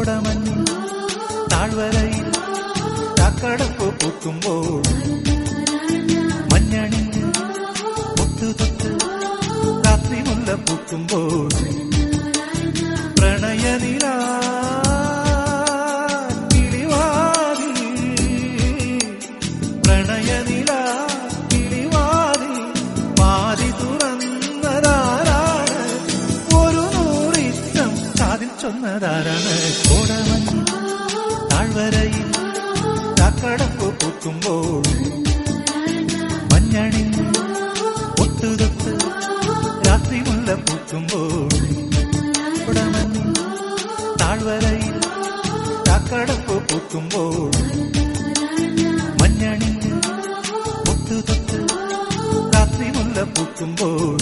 കോടമഞ്ഞിൽ താഴ്വരയിൽ ചാക്കടപ്പ് പൂക്കുമ്പോൾ മഞ്ഞണിഞ്ഞ് മുത്തുതൊത്ത് രാത്രി മുല്ല പൂക്കുമ്പോൾ പ്രണയനില പ്രണയനില കിളിവാതിൽ പാതി തുറന്നതാരാണ് ഒരു നൂറിഷ്ടം കാതിൽ ചൊന്നതാരാണ് കോടമഞ്ഞിൽ താഴ്വരയിൽ ചാക്കടപ്പ് പൂക്കുമ്പോൾ മഞ്ഞണിഞ്ഞ് ഒട്ടുതൊത്ത് രാത്രി മുല്ല പൂക്കുമ്പോൾ കോടമഞ്ഞിൽ താഴ്വരയിൽ ചാക്കടപ്പ് പൂക്കുമ്പോൾ മഞ്ഞണിഞ്ഞ് ഒട്ടുതൊത്ത് രാത്രി മുല്ല പൂക്കുമ്പോൾ